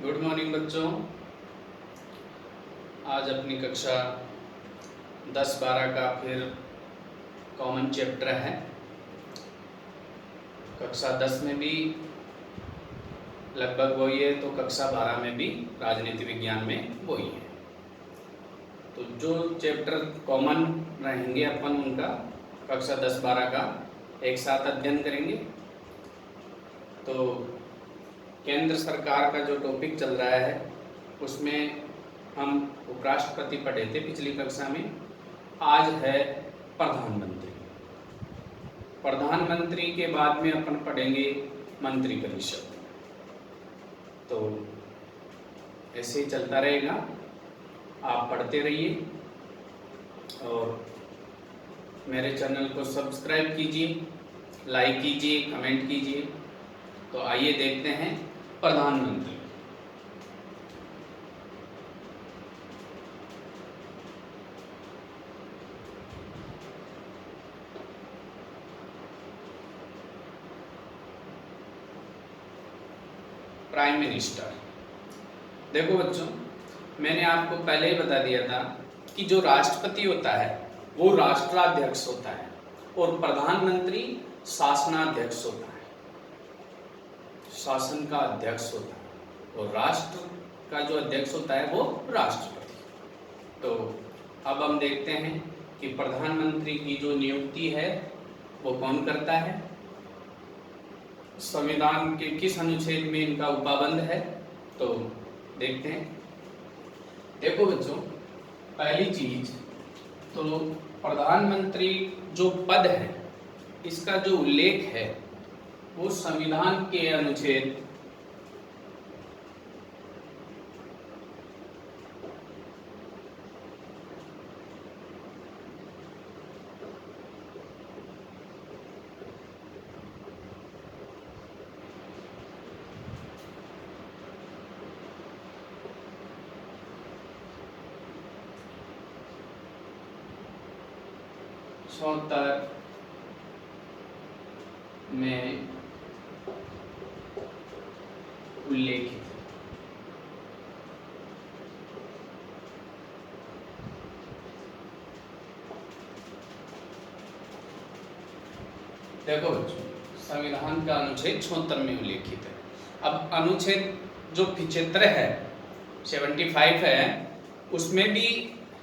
Good morning बच्चों। आज अपनी कक्षा 10-12 का फिर कॉमन चैप्टर है। कक्षा 10 में भी लगभग वही है, तो कक्षा 12 में भी राजनीति विज्ञान में वही है। तो जो चैप्टर कॉमन रहेंगे अपन उनका कक्षा 10-12 का एक साथ अध्ययन करेंगे। तो केंद्र सरकार का जो टॉपिक चल रहा है उसमें हम उपराष्ट्रपति पढ़े थे पिछली कक्षा में। आज है प्रधानमंत्री। प्रधानमंत्री के बाद में अपन पढ़ेंगे मंत्रिपरिषद। तो ऐसे ही चलता रहेगा, आप पढ़ते रहिए और मेरे चैनल को सब्सक्राइब कीजिए, लाइक कीजिए, कमेंट कीजिए। तो आइए देखते हैं प्रधानमंत्री। Prime minister. देखो बच्चों, मैंने आपको पहले ही बता दिया था कि जो राष्ट्रपति होता है वो राष्ट्राध्यक्ष होता है और प्रधानमंत्री शासनाध्यक्ष होता है, शासन का अध्यक्ष होता है, और राष्ट्र का जो अध्यक्ष होता है वो राष्ट्रपति। तो अब हम देखते हैं कि प्रधानमंत्री की जो नियुक्ति है वो कौन करता है, संविधान के किस अनुच्छेद में इनका उपाबंध है। तो देखते हैं। देखो बच्चों, पहली चीज तो प्रधानमंत्री जो पद है इसका जो उल्लेख है वो संविधान के अनुच्छेद 76 में उल्लेखित। देखो बच्चों, संविधान का अनुच्छेद 76 में उल्लेखित है। अब अनुच्छेद जो 75 है, 75 है, उसमें भी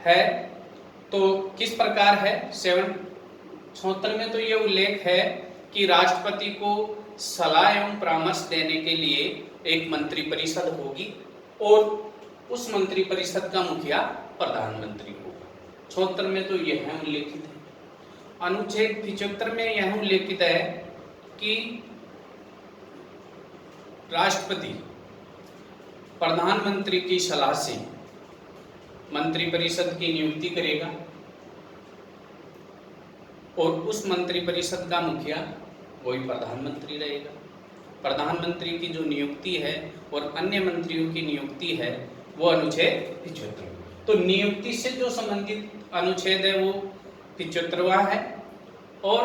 है। तो किस प्रकार है? 76 में तो ये उल्लेख है कि राष्ट्रपति को सलाह एवं परामर्श देने के लिए एक मंत्रिपरिषद होगी और उस मंत्रिपरिषद का मुखिया प्रधानमंत्री होगा। 76 में तो यह उल्लेखित है। अनुच्छेद 75 में यह उल्लेखित है कि राष्ट्रपति प्रधानमंत्री की सलाह से मंत्रिपरिषद की नियुक्ति करेगा और उस मंत्रिपरिषद का मुखिया वही प्रधानमंत्री रहेगा। प्रधानमंत्री की जो नियुक्ति है और अन्य मंत्रियों की नियुक्ति है वो अनुच्छेद 75। तो नियुक्ति से जो संबंधित अनुच्छेद है वो 75वां है और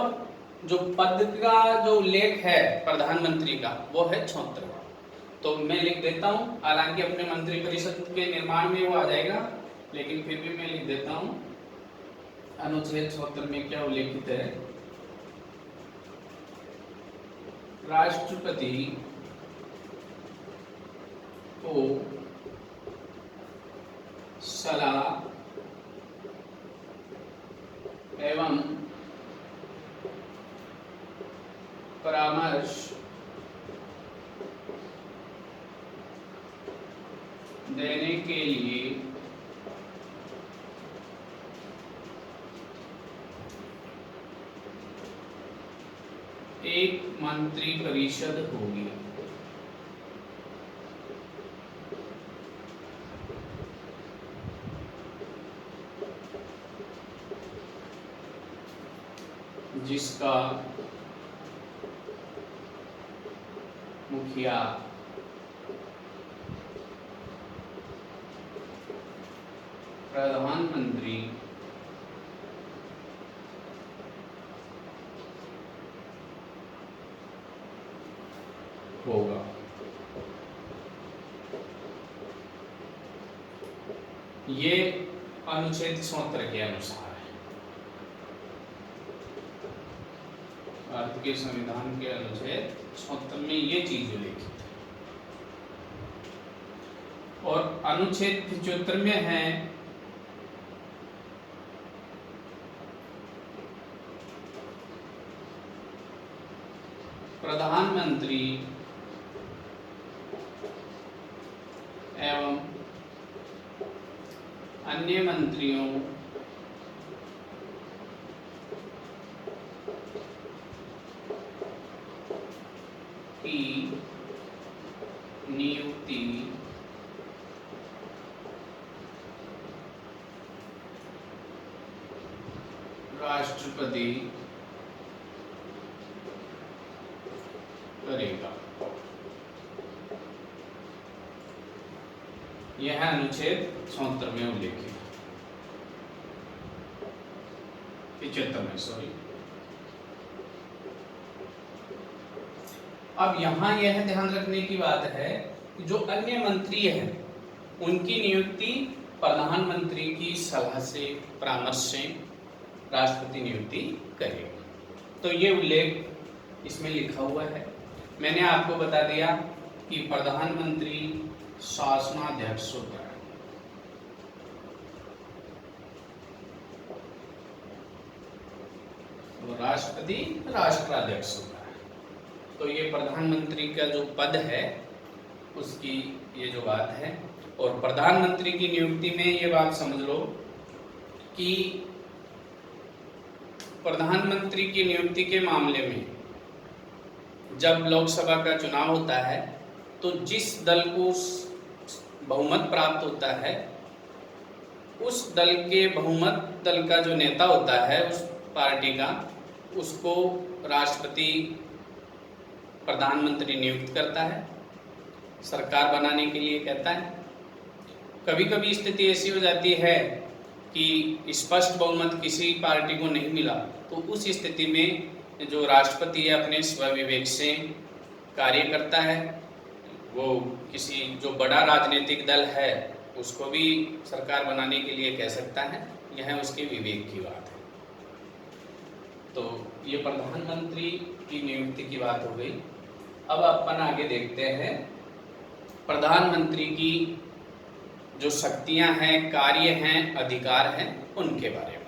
जो पद का जो उल्लेख है प्रधानमंत्री का वो है 76वां। तो मैं लिख देता हूँ, हालांकि अपने मंत्रिपरिषद के निर्माण में वो आ जाएगा, लेकिन फिर भी मैं लिख देता हूँ। अनुच्छेद 76 में क्या उल्लेखित है? राष्ट्रपति को सलाह एवं परामर्श देने के लिए एक मंत्रिपरिषद होगी। जिसका मुखिया प्रधानमंत्री होगा। ये अनुच्छेद 74 के अनुसार है। भारत के संविधान के अनुच्छेद 74 में ये चीज उल्लेखित है। और अनुच्छेद 75 में है प्रधानमंत्री एवं अन्य मंत्रियों की नियुक्ति राष्ट्रपति करेगा। यह अनुच्छेद 74 में उल्लेखित है, 75 में, सॉरी। अब यहां यह ध्यान रखने की बात है कि जो अन्य मंत्री हैं उनकी नियुक्ति प्रधानमंत्री की सलाह से, परामर्श से राष्ट्रपति नियुक्ति करेगा। तो ये उल्लेख इसमें लिखा हुआ है। मैंने आपको बता दिया कि प्रधानमंत्री शासनाध्यक्ष होता है, और राष्ट्रपति राष्ट्राध्यक्ष होता है। तो ये प्रधानमंत्री का जो पद है उसकी ये जो बात है। और प्रधानमंत्री की नियुक्ति में ये बात समझ लो कि प्रधानमंत्री की नियुक्ति के मामले में जब लोकसभा का चुनाव होता है तो जिस दल को बहुमत प्राप्त होता है उस दल के बहुमत दल का जो नेता होता है उस पार्टी का, उसको राष्ट्रपति प्रधानमंत्री नियुक्त करता है, सरकार बनाने के लिए कहता है। कभी कभी स्थिति ऐसी हो जाती है कि स्पष्ट बहुमत किसी पार्टी को नहीं मिला, तो उस स्थिति में जो राष्ट्रपति अपने स्वविवेक से कार्य करता है, वो किसी जो बड़ा राजनीतिक दल है उसको भी सरकार बनाने के लिए कह सकता है। यह उसके विवेक की बात है। तो ये प्रधानमंत्री की नियुक्ति की बात हो गई। अब अपन आगे देखते हैं प्रधानमंत्री की जो शक्तियां हैं, कार्य हैं, अधिकार हैं, उनके बारे में।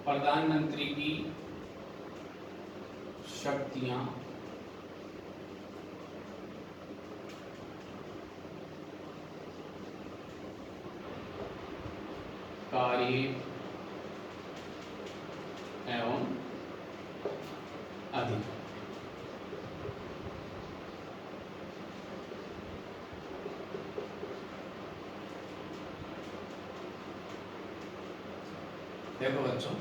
प्रधानमंत्री की शक्तियां, कार्य एवं अधिकार। देखो बच्चों,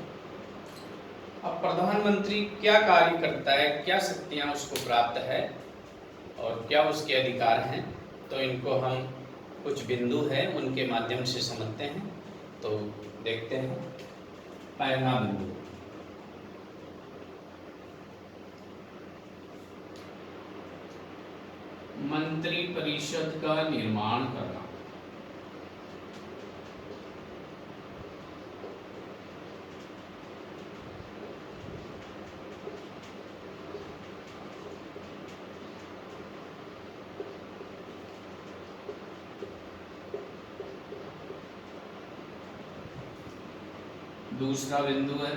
अब प्रधानमंत्री क्या कार्य करता है, क्या शक्तियां उसको प्राप्त है और क्या उसके अधिकार हैं, तो इनको हम कुछ बिंदु है उनके माध्यम से समझते हैं। तो देखते हैं। पहला बिंदु, मंत्रिपरिषद का निर्माण करना। दूसरा बिंदु है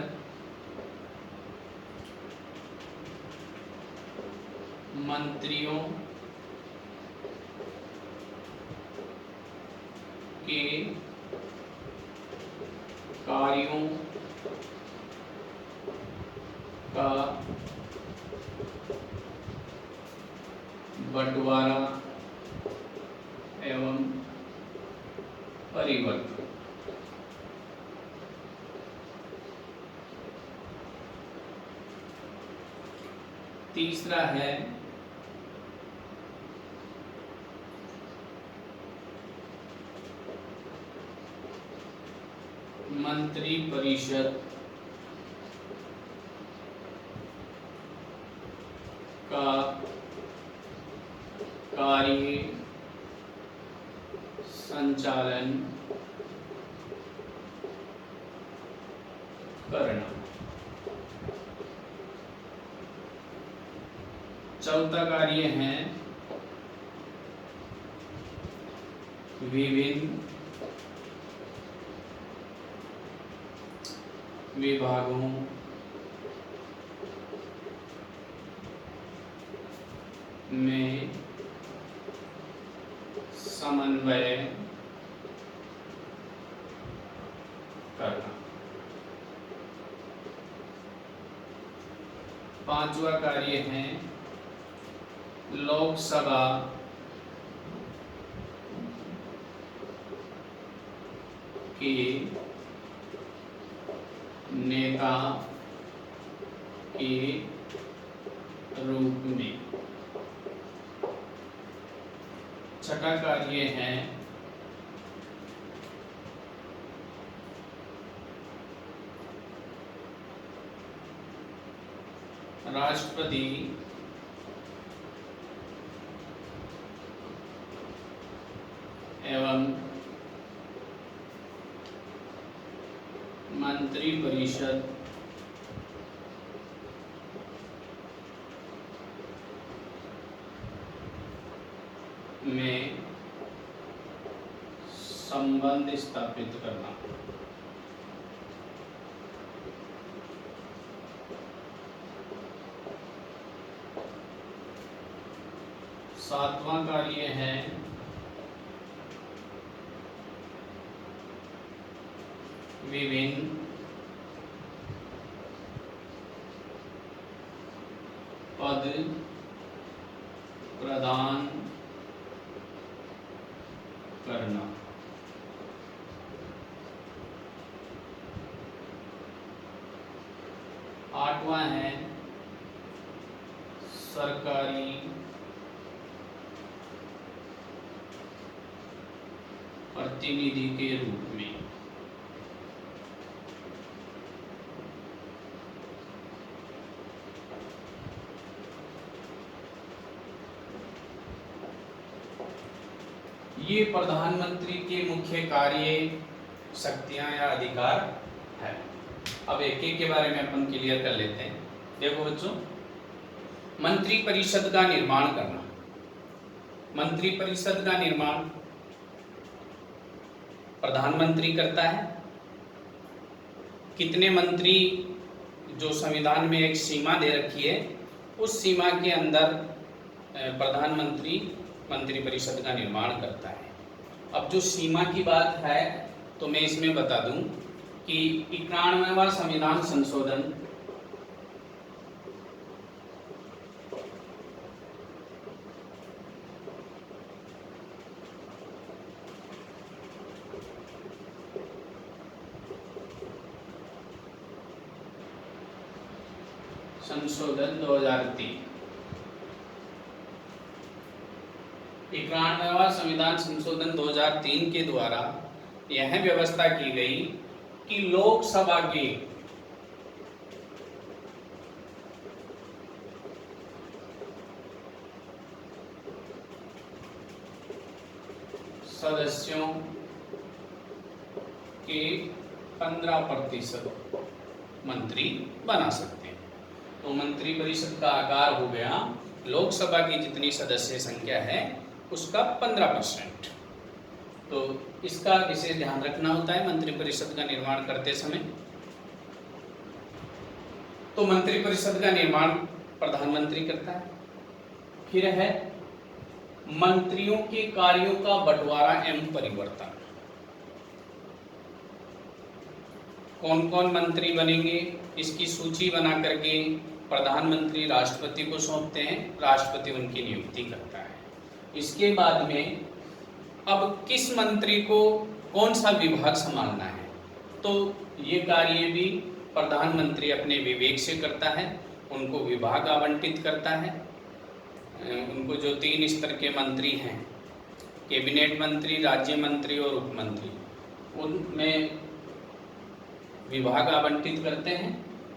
मंत्रियों के कार्यों का बंटवारा एवं परिवर्तन। तीसरा है मंत्रिपरिषद का कार्य संचालन करना। चौथा कार्य है विभिन्न विभागों में समन्वय करना। पांचवा कार्य है लोकसभा के नेता के रूप में। छठा कार्य है राष्ट्रपति एवं मंत्रिपरिषद में संबंध स्थापित करना। सातवां कार्य है विभिन्न पद प्रदान करना। आठवां है सरकारी प्रतिनिधि के रूप में। ये प्रधानमंत्री के मुख्य कार्य, शक्तियां या अधिकार है। अब एक एक के बारे में अपन क्लियर कर लेते हैं। देखो बच्चों, मंत्रिपरिषद का निर्माण करना। मंत्रिपरिषद का निर्माण प्रधानमंत्री करता है। कितने मंत्री, जो संविधान में एक सीमा दे रखी है, उस सीमा के अंदर प्रधानमंत्री मंत्रिपरिषद का निर्माण करता है। अब जो सीमा की बात है तो मैं इसमें बता दूं कि 91वां संविधान संशोधन संशोधन 2003, 91वां संविधान संशोधन 2003 के द्वारा यह व्यवस्था की गई कि लोकसभा के सदस्यों के 15% मंत्री बना सकते हैं। तो मंत्रिपरिषद का आकार हो गया लोकसभा की जितनी सदस्य संख्या है उसका 15%। तो इसका विशेष ध्यान रखना होता है मंत्रिपरिषद का निर्माण करते समय। तो मंत्रिपरिषद का निर्माण प्रधानमंत्री करता है। फिर है मंत्रियों के कार्यों का बंटवारा एवं परिवर्तन। कौन कौन मंत्री बनेंगे इसकी सूची बना करके प्रधानमंत्री राष्ट्रपति को सौंपते हैं, राष्ट्रपति उनकी नियुक्ति करता है। इसके बाद में अब किस मंत्री को कौन सा विभाग संभालना है, तो ये कार्य भी प्रधानमंत्री अपने विवेक से करता है। उनको विभाग आवंटित करता है। उनको जो 3 स्तर के मंत्री हैं, कैबिनेट मंत्री, राज्य मंत्री और उप मंत्री, उनमें विभाग आवंटित करते हैं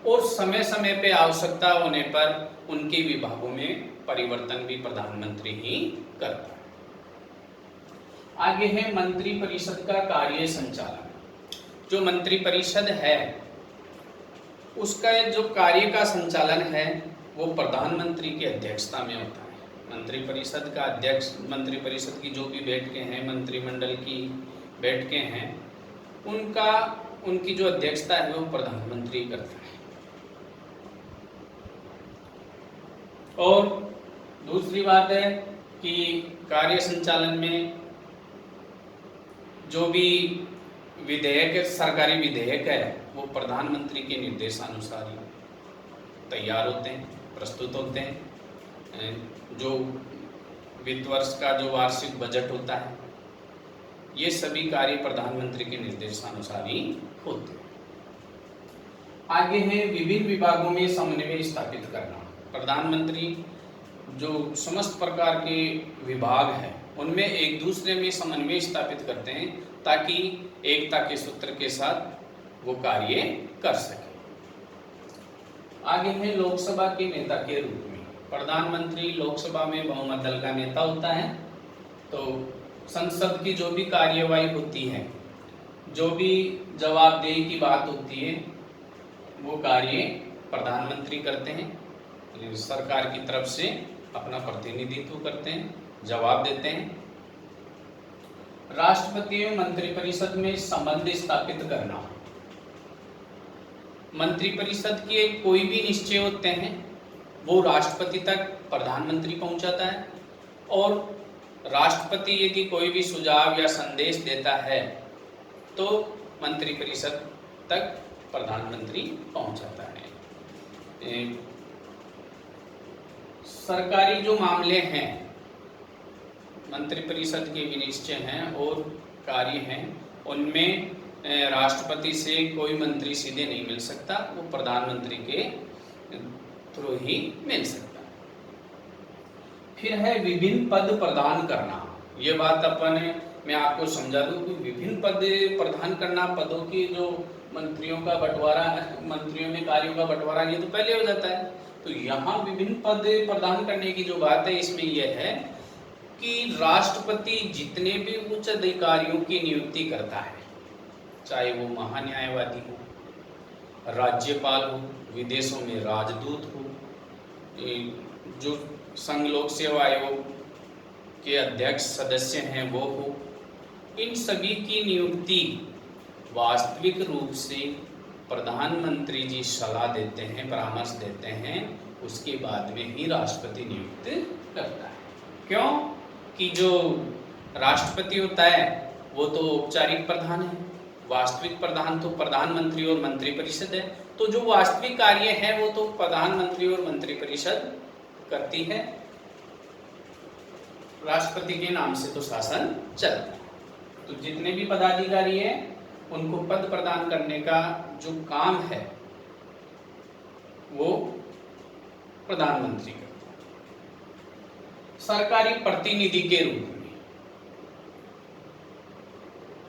और समय समय पे आवश्यकता होने पर उनके विभागों में परिवर्तन भी प्रधानमंत्री ही करता है। आगे है मंत्री परिषद का कार्य संचालन। जो मंत्री परिषद है उसका जो कार्य का संचालन है वो प्रधानमंत्री की अध्यक्षता में होता है। मंत्री परिषद का अध्यक्ष, मंत्री परिषद की जो भी बैठकें हैं, मंत्रिमंडल की बैठकें हैं, उनकी जो अध्यक्षता है वो प्रधानमंत्री करता है। और दूसरी बात है कि कार्य संचालन में जो भी विधेयक, सरकारी विधेयक है, वो प्रधानमंत्री के निर्देशानुसार ही तैयार होते हैं, प्रस्तुत होते हैं। जो वित्त वर्ष का जो वार्षिक बजट होता है, ये सभी कार्य प्रधानमंत्री के निर्देशानुसार ही होते हैं। आगे है विभिन्न विभागों में समन्वय स्थापित करना। प्रधानमंत्री जो समस्त प्रकार के विभाग हैं उनमें एक दूसरे में समन्वय स्थापित करते हैं ताकि एकता के सूत्र के साथ वो कार्य कर सके। आगे है लोकसभा के नेता के रूप में। प्रधानमंत्री लोकसभा में बहुमत दल का नेता होता है, तो संसद की जो भी कार्यवाही होती है, जो भी जवाबदेही की बात होती है, वो कार्य प्रधानमंत्री करते हैं। सरकार की तरफ से अपना प्रतिनिधित्व करते हैं, जवाब देते हैं। राष्ट्रपति एवं मंत्रिपरिषद में संबंध स्थापित करना। मंत्रिपरिषद के कोई भी निश्चय होते हैं वो राष्ट्रपति तक प्रधानमंत्री पहुंचाता है, और राष्ट्रपति यदि कोई भी सुझाव या संदेश देता है तो मंत्रिपरिषद तक प्रधानमंत्री पहुंचाता है। सरकारी जो मामले हैं, मंत्रिपरिषद के भी निश्चय हैं और कार्य हैं, उनमें राष्ट्रपति से कोई मंत्री सीधे नहीं मिल सकता, वो प्रधानमंत्री के थ्रू ही मिल सकता है। फिर है विभिन्न पद प्रदान करना। ये बात मैं आपको समझा दूं कि विभिन्न पद प्रदान करना, पदों की जो मंत्रियों का बंटवारा, मंत्रियों में कार्यों का बंटवारा, ये तो पहले हो जाता है। तो यहाँ विभिन्न पद प्रदान करने की जो बात है इसमें यह है कि राष्ट्रपति जितने भी उच्च अधिकारियों की नियुक्ति करता है, चाहे वो महान्यायवादी हो, राज्यपाल हो, विदेशों में राजदूत हो, जो संघ लोक सेवा आयोग के अध्यक्ष सदस्य हैं वो हो, इन सभी की नियुक्ति वास्तविक रूप से प्रधानमंत्री जी सलाह देते हैं, परामर्श देते हैं, उसके बाद में ही राष्ट्रपति नियुक्त करता है। क्यों कि जो राष्ट्रपति होता है वो तो औपचारिक प्रधान है, वास्तविक प्रधान तो प्रधानमंत्री और मंत्रिपरिषद है। तो जो वास्तविक कार्य है वो तो प्रधानमंत्री और मंत्रिपरिषद करती है, राष्ट्रपति के नाम से तो शासन चलता है। तो जितने भी पदाधिकारी हैं उनको पद प्रदान करने का जो काम है वो प्रधानमंत्री करता है। सरकारी प्रतिनिधि के रूप में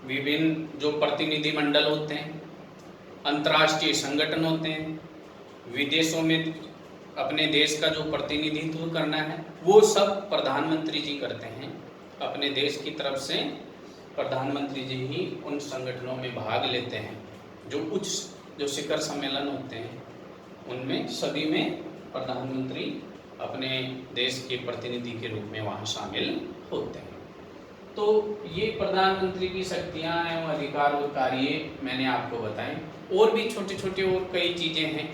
विभिन्न जो प्रतिनिधि मंडल होते हैं, अंतर्राष्ट्रीय संगठन होते हैं, विदेशों में अपने देश का जो प्रतिनिधित्व करना है वो सब प्रधानमंत्री जी करते हैं। अपने देश की तरफ से प्रधानमंत्री जी ही उन संगठनों में भाग लेते हैं। जो शिखर सम्मेलन होते हैं उनमें सभी में प्रधानमंत्री अपने देश के प्रतिनिधि के रूप में वहाँ शामिल होते हैं। तो ये प्रधानमंत्री की शक्तियाँ एवं अधिकार और कार्य मैंने आपको बताए। और भी छोटे छोटे और कई चीज़ें हैं।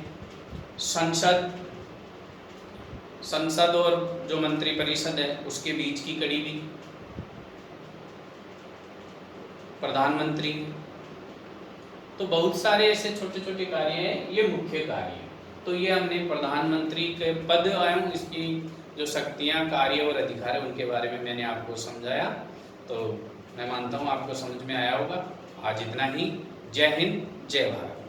संसद और जो मंत्रिपरिषद है उसके बीच की कड़ी भी प्रधानमंत्री। तो बहुत सारे ऐसे छोटे छोटे कार्य हैं, ये मुख्य कार्य हैं। तो ये हमने प्रधानमंत्री के पद एवं इसकी जो शक्तियां, कार्य और अधिकार है उनके बारे में मैंने आपको समझाया। तो मैं मानता हूँ आपको समझ में आया होगा। आज इतना ही। जय हिंद, जय भारत।